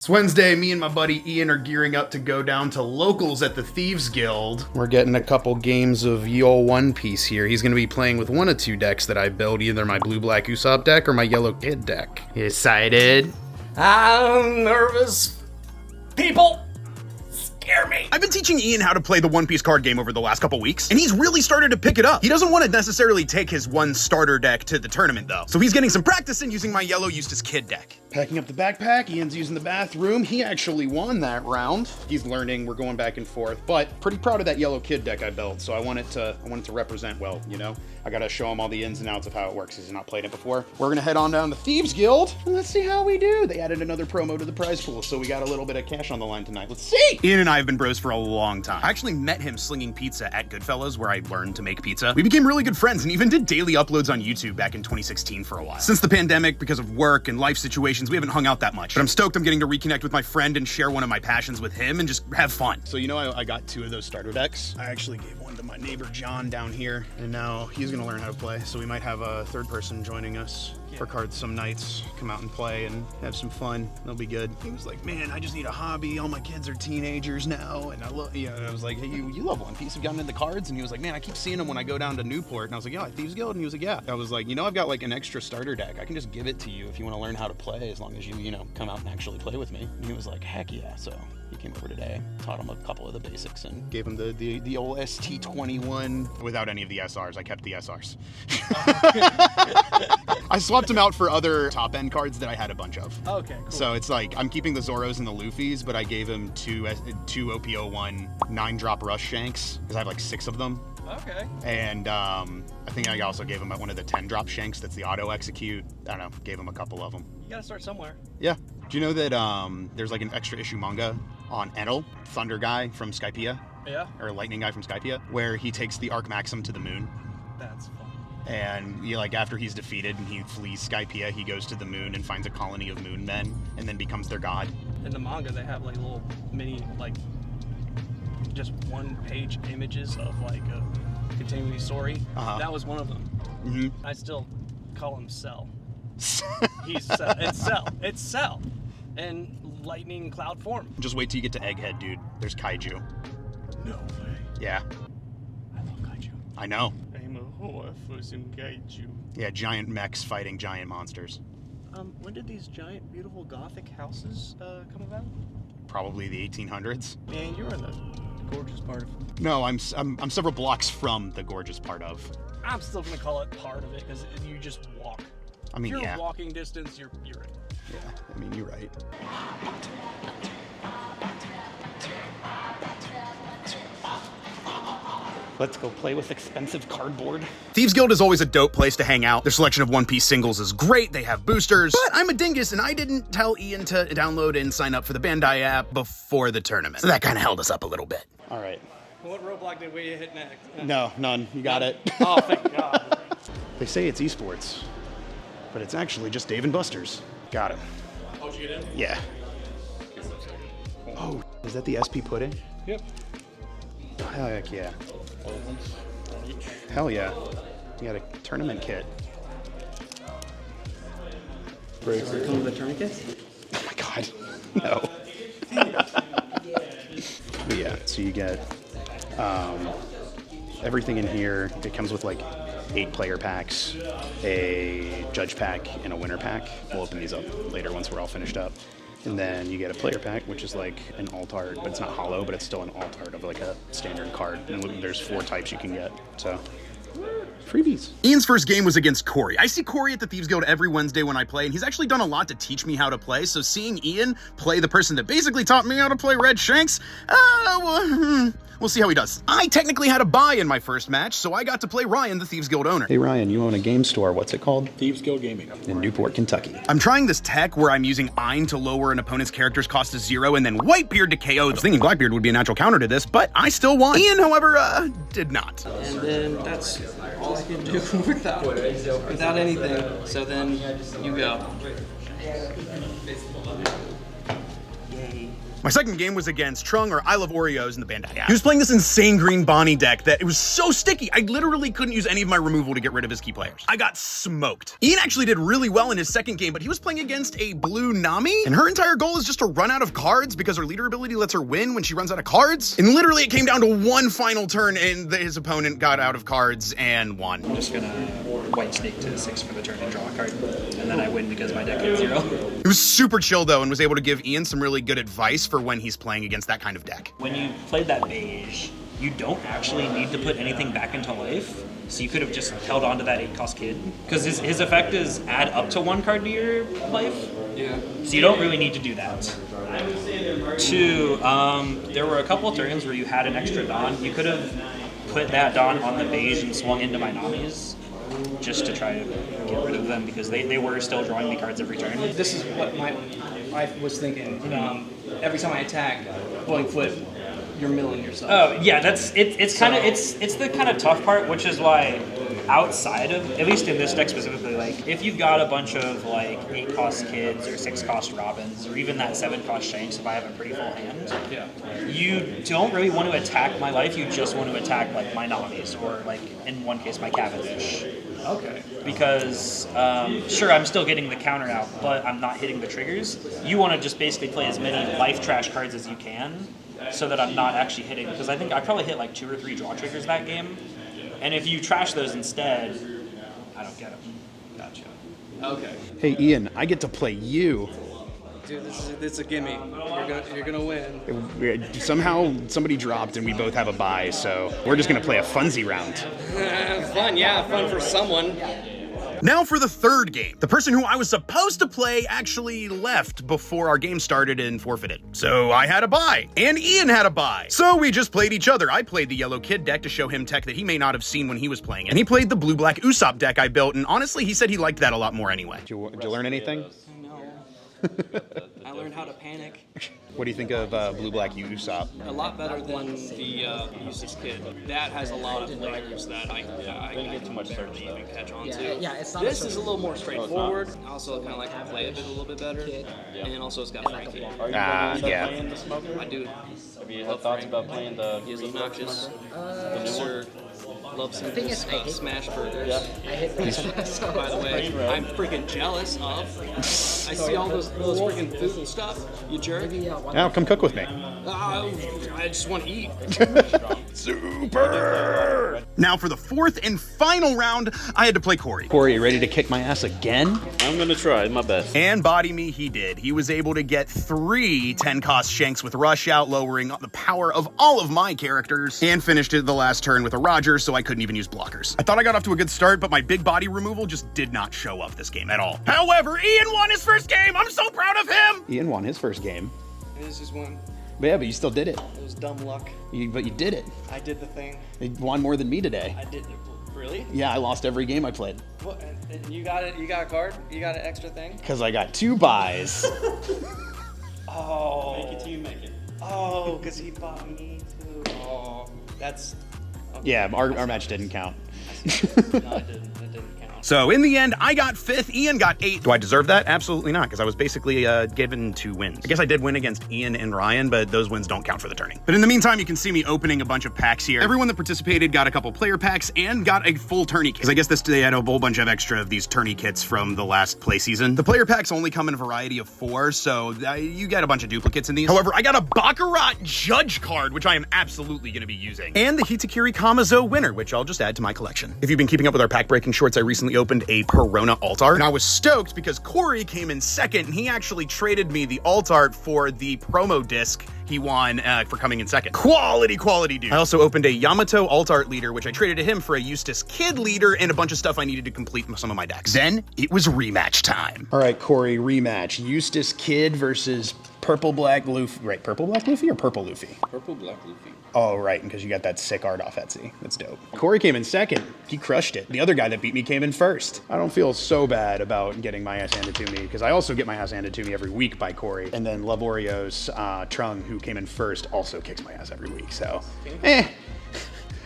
It's Wednesday, me and my buddy Ian are gearing up to go down to locals at the Thieves Guild. We're getting a couple games of ye ol' One Piece here. He's going to be playing with one of two decks that I built, either my blue-black Usopp deck or my yellow Kid deck. You excited? I'm nervous. People scare me. I've been teaching Ian how to play the One Piece card game over the last couple weeks, and he's really started to pick it up. He doesn't want to necessarily take his one starter deck to the tournament, though, so he's getting some practice in using my yellow Eustace Kid deck. Packing up the backpack, Ian's using the bathroom. He actually won that round. He's learning, we're going back and forth, but pretty proud of that yellow Kid deck I built, so I want it to represent well, you know? I gotta show him all the ins and outs of how it works. He's not played it before. We're gonna head on down to Thieves Guild, and let's see how we do. They added another promo to the prize pool, so we got a little bit of cash on the line tonight. Let's see! Ian and I have been bros for a long time. I actually met him slinging pizza at Goodfellas, where I learned to make pizza. We became really good friends and even did daily uploads on YouTube back in 2016 for a while. Since the pandemic, because of work and life situations, we haven't hung out that much. But I'm stoked I'm getting to reconnect with my friend and share one of my passions with him and just have fun. So you know I got two of those starter decks. I actually gave one to my neighbor John down here, and now he's gonna learn how to play. So we might have a third person joining us for cards some nights. Come out and play and have some fun. It'll be good. He was like, man, I just need a hobby. All my kids are teenagers now, and I love, you know, and I was like, hey, you love One Piece. Have you gotten into cards? And he was like, man, I keep seeing them when I go down to Newport. And I was like, yeah, at Thieves Guild. And he was like, yeah. I was like, you know, I've got like an extra starter deck. I can just give it to you if you want to learn how to play, as long as you know, come out and actually play with me. And he was like, heck yeah. So he came over today, taught him a couple of the basics, and gave him the old ST21 without any of the SRs. I kept the SRs. I swapped them out for other top end cards that I had a bunch of. Okay, cool. So it's like, I'm keeping the Zoros and the Luffys, but I gave him two OP01 9-drop Rush Shanks, because I have like 6 of them. Okay. And I think I also gave him one of the 10-drop Shanks that's the auto execute. I don't know, gave him a couple of them. You gotta start somewhere. Yeah. Do you know that there's like an extra issue manga on Enel, Thunder guy from Skypiea? Yeah. Or Lightning guy from Skypiea, where he takes the Arc Maxim to the moon. That's fun. And like after he's defeated and he flees Skypiea, he goes to the moon and finds a colony of moon men and then becomes their god. In the manga, they have like little mini, like, just one-page images of like a continuing story. That was one of them. Mm-hmm. I still call him Cell. He's Cell. It's Cell. It's Cell. In lightning cloud form. Just wait till you get to Egghead, dude. There's kaiju. No way. Yeah. I love kaiju. I know. I'm a whore for some kaiju. Yeah, giant mechs fighting giant monsters. When did these giant, beautiful Gothic houses come about? Probably the 1800s. Man, you're in the gorgeous part of. No, I'm several blocks from the gorgeous part of. I'm still gonna call it part of it because you just walk. I mean, if you're yeah. walking distance, you're in. Yeah, I mean, you're right. Let's go play with expensive cardboard. Thieves Guild is always a dope place to hang out. Their selection of One Piece singles is great. They have boosters. But I'm a dingus, and I didn't tell Ian to download and sign up for the Bandai app before the tournament. So that kind of held us up a little bit. All right. What roadblock did we hit next? No, none. You got it. Oh, thank God. They say it's esports, but it's actually just Dave and Buster's. Got it. Oh, did you get in? Yeah. Oh, is that the SP pudding? Yep. Heck yeah. Hell yeah. You got a tournament kit. Does it come with a tourniquet? Oh my god. No. But yeah, so you get everything in here. It comes with like 8 player packs, a judge pack, and a winner pack. We'll open these up later once we're all finished up. And then you get a player pack, which is like an alt art, but it's not hollow, but it's still an alt art of like a standard card. And there's 4 types you can get, so freebies. Ian's first game was against Corey. I see Corey at the Thieves Guild every Wednesday when I play, and he's actually done a lot to teach me how to play, so seeing Ian play the person that basically taught me how to play Red Shanks, we'll see how he does. I technically had a bye in my first match, so I got to play Ryan, the Thieves Guild owner. Hey Ryan, you own a game store. What's it called? Thieves Guild Gaming. In Newport, Kentucky. I'm trying this tech where I'm using Ein to lower an opponent's character's cost to 0 and then Whitebeard to KO. I was thinking Blackbeard would be a natural counter to this, but I still won. Ian, however, did not. And then that's all I can do without anything. So then you go. Yay. My second game was against Trung, or I Love Oreos, in the Bandai app. He was playing this insane green Bonnie deck that it was so sticky, I literally couldn't use any of my removal to get rid of his key players. I got smoked. Ian actually did really well in his second game, but he was playing against a blue Nami, and her entire goal is just to run out of cards because her leader ability lets her win when she runs out of cards. And literally it came down to one final turn, and his opponent got out of cards and won. I'm just gonna white snake to 6 for the turn and draw a card, and then I win because my deck hit 0. It was super chill though, and was able to give Ian some really good advice for when he's playing against that kind of deck. When you played that beige, you don't actually need to put anything back into life, so you could have just held on to that 8-cost kid. Because his effect is add up to 1 card to your life. Yeah. So you don't really need to do that. 2, there were a couple turns where you had an extra Dawn. You could have put that Dawn on the beige and swung into my Namis, just to try to get rid of them, because they were still drawing me cards every turn. This is what I was thinking. Every time I attack, blowing flip, you're milling yourself. Oh yeah, it's the kind of tough part, which is why outside of, at least in this deck specifically, like if you've got a bunch of like 8-cost kids or 6-cost Robins or even that 7-cost Shanks, if I have a pretty full hand, yeah, you don't really want to attack my life. You just want to attack like my Namis, or like in one case my Cavendish. Okay. Because sure, I'm still getting the counter out, but I'm not hitting the triggers. You want to just basically play as many life trash cards as you can, so that I'm not actually hitting, because I think I probably hit like 2 or 3 draw triggers that game, and if you trash those instead, I don't get them. Gotcha. Okay. Hey Ian, I get to play you. Dude, this is a gimme. You're gonna win. Somehow somebody dropped and we both have a bye, so we're just gonna play a funsy round. Fun, yeah, fun for someone. Now for the third game. The person who I was supposed to play actually left before our game started and forfeited. So I had a bye, and Ian had a bye. So we just played each other. I played the yellow kid deck to show him tech that he may not have seen when he was playing it. And he played the blue-black Usopp deck I built, and honestly, he said he liked that a lot more anyway. Did you learn anything? No. I learned how to panic. What do you think of blue-black Usopp? A lot better than the Useless Kid. That has a lot of layers that I get too much certainty even catch on to. Yeah, it's not. This is a little more straightforward. I also kind of like to play it a little bit better. And also it's got Frankie. Yeah. I do. Have you had thoughts about playing the? He's obnoxious. Sir loves him thing is, I hate smash burgers. I hit these. By the way, I'm freaking jealous of. I see all those freaking food and stuff. You jerk. Now come cook with me. I just want to eat. Super! Now for the fourth and final round, I had to play Corey. Corey, you ready to kick my ass again? I'm gonna try my best. And body me he did. He was able to get 3 10-cost Shanks with Rush Out, lowering the power of all of my characters, and finished it the last turn with a Roger, so I couldn't even use blockers. I thought I got off to a good start, but my big body removal just did not show up this game at all. However, Ian won his first game. I'm so proud of him. Ian won his first game. This is one. Yeah, but you still did it. It was dumb luck. But you did it. I did the thing. You won more than me today. I did. Really? Yeah, I lost every game I played. What? And you got it? You got a card? You got an extra thing? Because I got 2 buys. Oh. Make it till you make it. Oh, because he bought me too. Oh, that's. Okay. Yeah, our match didn't count. No, it didn't. It didn't count. So in the end, I got 5th, Ian got 8th. Do I deserve that? Absolutely not, because I was basically given 2 wins. I guess I did win against Ian and Ryan, but those wins don't count for the tourney. But in the meantime, you can see me opening a bunch of packs here. Everyone that participated got a couple player packs and got a full tourney kit. Because I guess they had a whole bunch of extra of these tourney kits from the last play season. The player packs only come in a variety of 4, so you get a bunch of duplicates in these. However, I got a Baccarat Judge card, which I am absolutely going to be using. And the Hitakiri Kamazo winner, which I'll just add to my collection. If you've been keeping up with our pack breaking shorts, I recently opened a Perona alt art, and I was stoked because Corey came in 2nd, and he actually traded me the alt art for the promo disc he won for coming in 2nd. Quality dude. I also opened a Yamato alt art leader, which I traded to him for a Eustace Kid leader and a bunch of stuff I needed to complete some of my decks. Then it was rematch time. All right, Corey, rematch. Eustace Kid versus Purple Black Luffy. Right, Purple Black Luffy or Purple Luffy? Purple Black Luffy. Oh, right, because you got that sick art off Etsy. That's dope. Corey came in 2nd. He crushed it. The other guy that beat me came in 1st. I don't feel so bad about getting my ass handed to me, because I also get my ass handed to me every week by Corey. And then Love Oreos, Trung, who came in 1st, also kicks my ass every week, so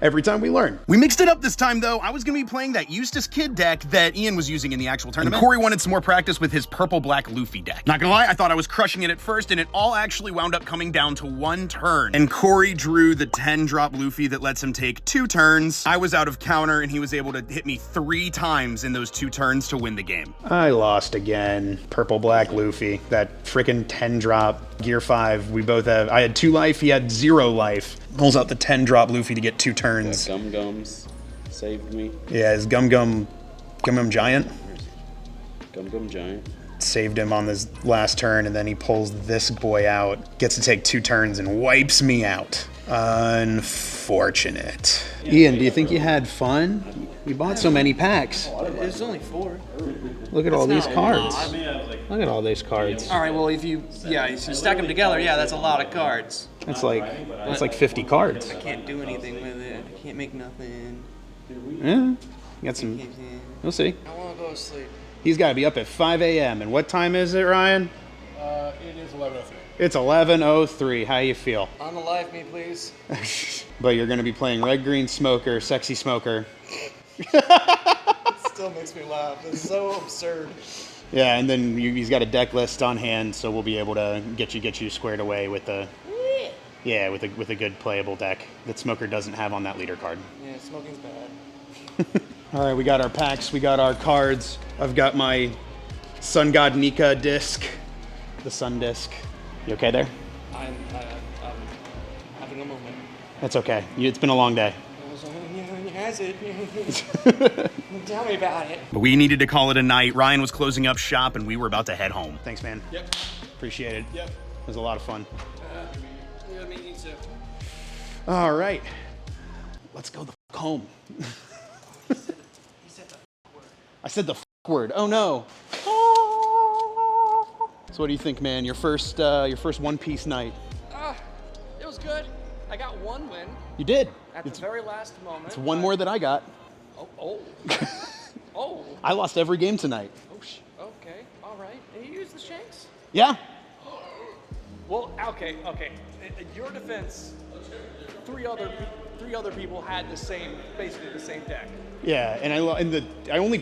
Every time we learn. We mixed it up this time, though. I was going to be playing that Eustace Kid deck that Ian was using in the actual tournament. And Corey wanted some more practice with his purple-black Luffy deck. Not gonna lie, I thought I was crushing it at first, and it all actually wound up coming down to one turn. And Corey drew the 10-drop Luffy that lets him take 2 turns. I was out of counter, and he was able to hit me 3 times in those 2 turns to win the game. I lost again. Purple-black Luffy. That freaking 10-drop Gear 5. We both have... I had 2 life, he had 0 life. Pulls out the 10-drop Luffy to get 2 turns. Gum Gums saved me. Yeah, his Gum Gum Giant Gum Giant saved him on this last turn, and then he pulls this boy out, gets to take 2 turns, and wipes me out. Unfortunate. Ian, do you think you had fun? We bought so many packs. It's only 4. Look at all these not a cards. lot. Look at all these cards. All right, well, if you stack them together, yeah, that's a lot of cards. That's like 50 cards. I can't do anything with it. I can't make nothing. Yeah, you got some. We'll see. I want to go to sleep. He's got to be up at 5 a.m. And what time is it, Ryan? It is 11:03. It's 11:03. How you feel? On the live me, please. But you're going to be playing Red Green Smoker, Sexy Smoker. It still makes me laugh. It's so absurd. Yeah, and then he's got a deck list on hand, so we'll be able to get you squared away with a with a good playable deck that Smoker doesn't have on that leader card. Yeah, smoking's bad. All right, we got our packs, we got our cards. I've got my Sun God Nika disc, the Sun disc. You okay there? I'm having a moment. That's okay. It's been a long day. Has it? Tell me about it. But we needed to call it a night. Ryan was closing up shop, and we were about to head home. Thanks, man. Yep. Appreciate it. Yep. It was a lot of fun. Yeah, me too. All right. Let's go the f home. I said the f word. Oh, no. So what do you think, man? Your first One Piece night. It was good. I got 1 win You did. at the very last moment. It's 1 more that I got. Oh. I lost every game tonight. Okay. All right. And you use the shanks? Yeah. Well, okay. In your defense, 3 other people had basically the same deck. Yeah, and I only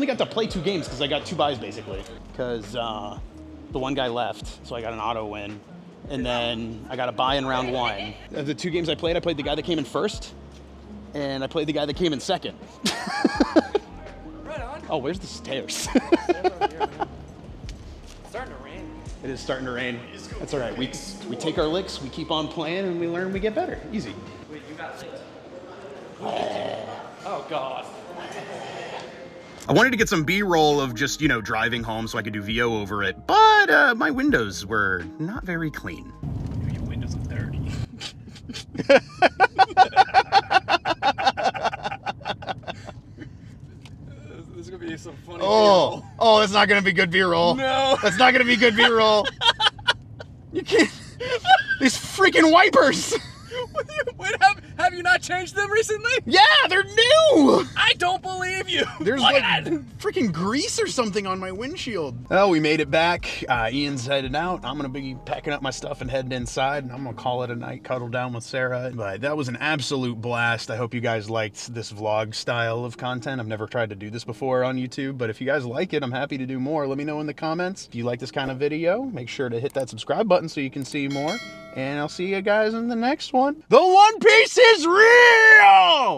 got to play 2 games because I got 2 buys basically. Because the one guy left, so I got an auto win. And then I got a buy in round 1. Of the 2 games I played the guy that came in first, and I played the guy that came in second. Right on. Oh, where's the stairs? It's starting to rain. It is starting to rain. That's all right. We take our licks, we keep on playing, and we learn, we get better. Easy. Wait, you got licked. Oh, God. I wanted to get some B-roll of just, driving home so I could do VO over it, but my windows were not very clean. Your windows are dirty. This is going to be some funny Oh, that's not going to be good B-roll. No. That's not going to be good B-roll. You can't. These freaking wipers. Wait, have you not changed them recently? Yeah, they're new. I don't believe you. There's Look like at that. freaking grease or something on my windshield. Oh, we made it back. Ian's headed out. I'm going to be packing up my stuff and heading inside, and I'm going to call it a night, cuddle down with Sarah. But that was an absolute blast. I hope you guys liked this vlog style of content. I've never tried to do this before on YouTube, but if you guys like it, I'm happy to do more. Let me know in the comments. If you like this kind of video, make sure to hit that subscribe button so you can see more. And I'll see you guys in the next one. The One Piece is real!